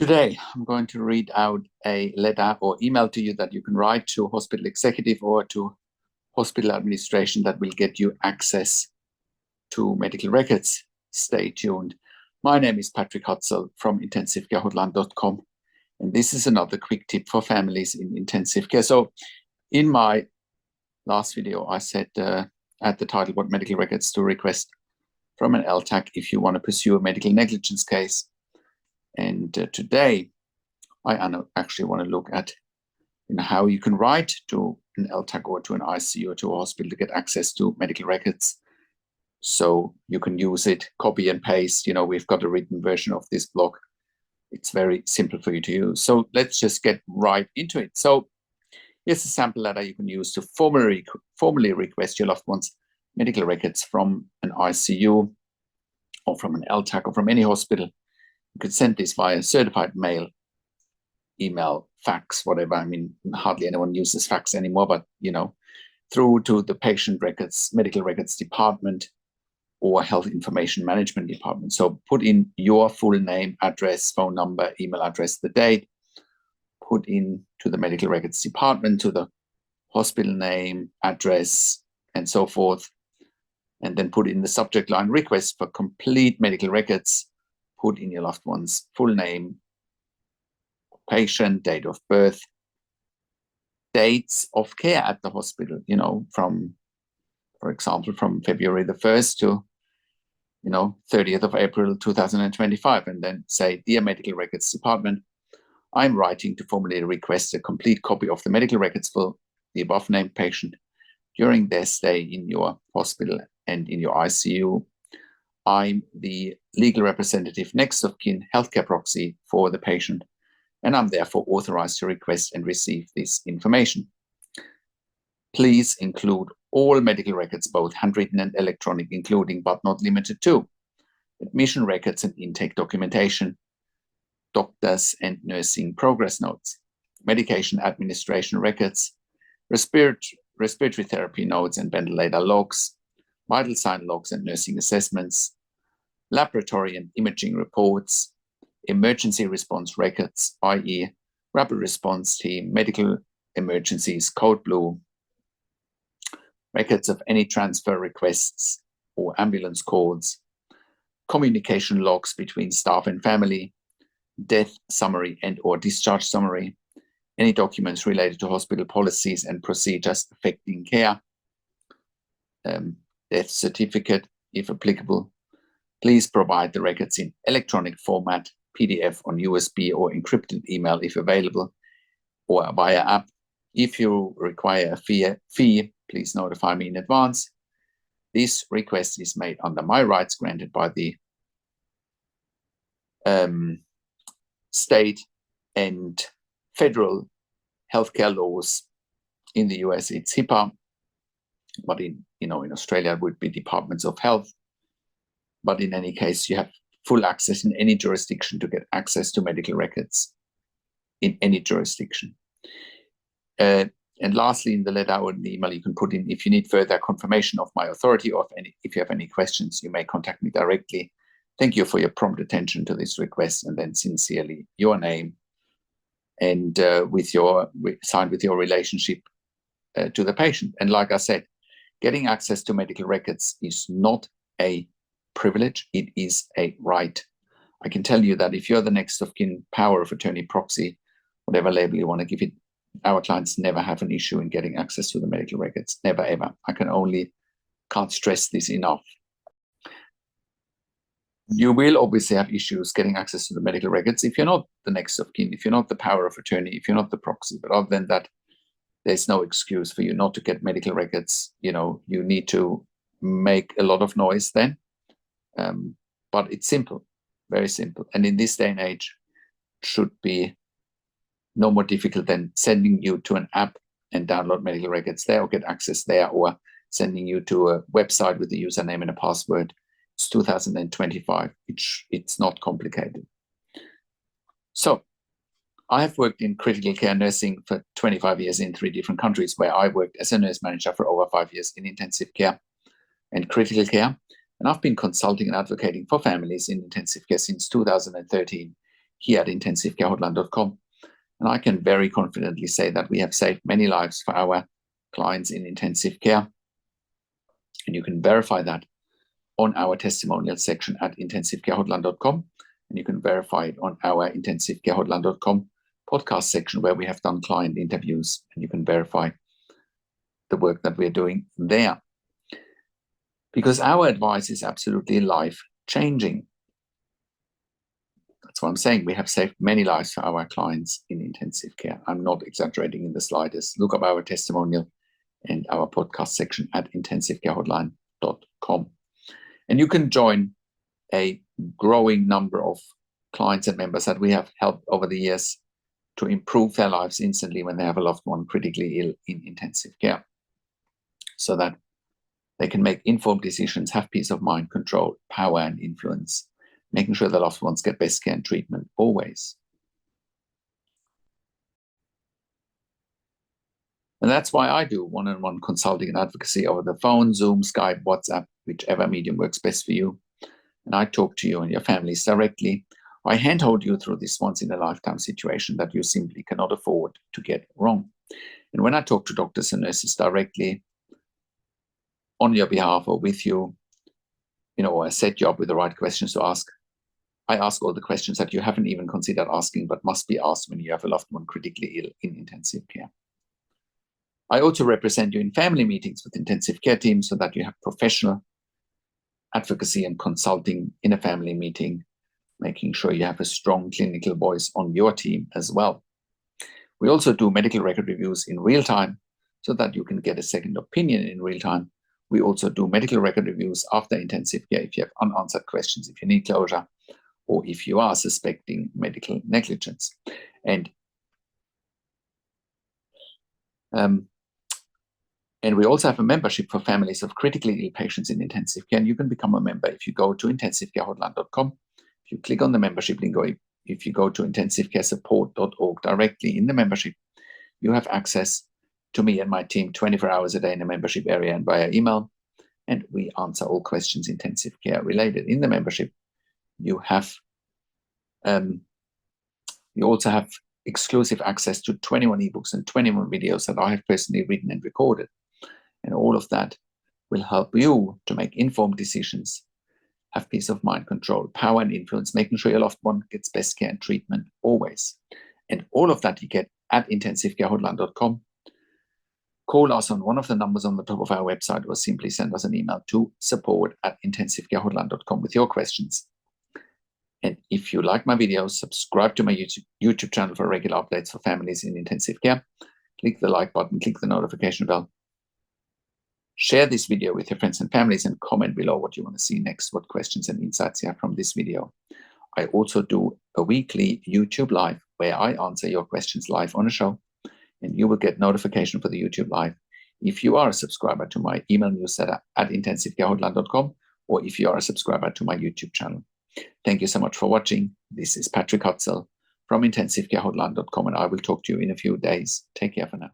Today, I'm going to read out a letter or email to you that you can write to hospital executive or to hospital administration that will get you access to medical records. Stay tuned. My name is Patrick Hutzel from intensivecarehotline.com, and this is another quick tip for families in intensive care. So in my last video, I said at the title, what medical records to request from an LTAC if you want to pursue a medical negligence case. And today, I actually want to look at how you can write to an LTAC or to an ICU or to a hospital to get access to medical records. So you can use it, copy and paste. We've got a written version of this blog. It's very simple for you to use. So let's just get right into it. So here's a sample letter you can use to formally request your loved one's medical records from an ICU or from an LTAC or from any hospital. You could send this via certified mail, email, fax, whatever. I mean, hardly anyone uses fax anymore, but, through to the patient records, medical records department or health information management department. So put in your full name, address, phone number, email address, the date, put in to the medical records department, to the hospital name, address, and so forth. And then put in the subject line, request for complete medical records. Put in your loved one's full name, patient, date of birth, dates of care at the hospital, for example, from February the 1st to, 30th of April 2025. And then say, dear medical records department, I'm writing to formally request a complete copy of the medical records for the above named patient during their stay in your hospital and in your ICU. I'm the legal representative, next of kin, healthcare proxy for the patient, and I'm therefore authorized to request and receive this information. Please include all medical records, both handwritten and electronic, including but not limited to admission records and intake documentation, doctors and nursing progress notes, medication administration records, respiratory therapy notes and ventilator logs, vital sign logs and nursing assessments, laboratory and imaging reports, emergency response records, i.e. rapid response team, medical emergencies, code blue, records of any transfer requests or ambulance calls, communication logs between staff and family, death summary and or discharge summary, any documents related to hospital policies and procedures affecting care, death certificate, if applicable. Please provide the records in electronic format, PDF on USB or encrypted email if available, or via app. If you require a fee, please notify me in advance. This request is made under my rights granted by the state and federal healthcare laws. In the US, it's HIPAA, but in Australia, it would be departments of health. But in any case, you have full access in any jurisdiction to get access to medical records in any jurisdiction. And lastly, in the letter or in the email, you can put in, if you need further confirmation of my authority or if you have any questions, you may contact me directly. Thank you for your prompt attention to this request, and then sincerely, your name and signed with your relationship to the patient. And like I said, getting access to medical records is not a privilege, it is a right. I can tell you that if you're the next of kin, power of attorney, proxy, whatever label you want to give it, our clients never have an issue in getting access to the medical records. Never, ever. I can't stress this enough. You will obviously have issues getting access to the medical records if you're not the next of kin, if you're not the power of attorney, if you're not the proxy. But other than that, there's no excuse for you not to get medical records. You need to make a lot of noise then. But it's simple, very simple. And in this day and age, it should be no more difficult than sending you to an app and download medical records there or get access there, or sending you to a website with a username and a password. It's 2025. It's not complicated. So I have worked in critical care nursing for 25 years in 3 different countries, where I worked as a nurse manager for over 5 years in intensive care and critical care. And I've been consulting and advocating for families in intensive care since 2013 here at intensivecarehotline.com. And I can very confidently say that we have saved many lives for our clients in intensive care. And you can verify that on our testimonial section at intensivecarehotline.com. And you can verify it on our intensivecarehotline.com podcast section where we have done client interviews, and you can verify the work that we're doing there. Because our advice is absolutely life-changing. That's what I'm saying. We have saved many lives for our clients in intensive care. I'm not exaggerating in the slightest. Look up our testimonial and our podcast section at intensivecarehotline.com. And you can join a growing number of clients and members that we have helped over the years to improve their lives instantly when they have a loved one critically ill in intensive care, so that they can make informed decisions, have peace of mind, control, power, and influence, making sure the loved ones get best care and treatment always. And that's why I do one-on-one consulting and advocacy over the phone, Zoom, Skype, WhatsApp, whichever medium works best for you. And I talk to you and your families directly. I handhold you through this once-in-a-lifetime situation that you simply cannot afford to get wrong. And when I talk to doctors and nurses directly on your behalf or with you, I set you up with the right questions to ask. I ask all the questions that you haven't even considered asking, but must be asked when you have a loved one critically ill in intensive care. I also represent you in family meetings with intensive care teams so that you have professional advocacy and consulting in a family meeting, making sure you have a strong clinical voice on your team as well. We also do medical record reviews in real time so that you can get a second opinion in real time. We also do medical record reviews after intensive care if you have unanswered questions, if you need closure, or if you are suspecting medical negligence. And we also have a membership for families of critically ill patients in intensive care. And you can become a member if you go to intensivecarehotline.com. If you click on the membership link, or if you go to intensivecaresupport.org directly in the membership, you have access to me and my team 24 hours a day in the membership area and via email. And we answer all questions intensive care related. In the membership, you also have exclusive access to 21 ebooks and 21 videos that I have personally written and recorded. And all of that will help you to make informed decisions, have peace of mind, control, power, and influence, making sure your loved one gets best care and treatment always. And all of that you get at intensivecarehotline.com. Call us on one of the numbers on the top of our website, or simply send us an email to support@intensivecarehotline.com with your questions. And if you like my videos, subscribe to my YouTube channel for regular updates for families in intensive care. Click the like button, click the notification bell. Share this video with your friends and families, and comment below what you want to see next, what questions and insights you have from this video. I also do a weekly YouTube live where I answer your questions live on a show, and you will get notification for the YouTube live if you are a subscriber to my email newsletter at intensivecarehotline.com, or if you are a subscriber to my YouTube channel. Thank you so much for watching. This is Patrick Hutzel from intensivecarehotline.com, and I will talk to you in a few days. Take care for now.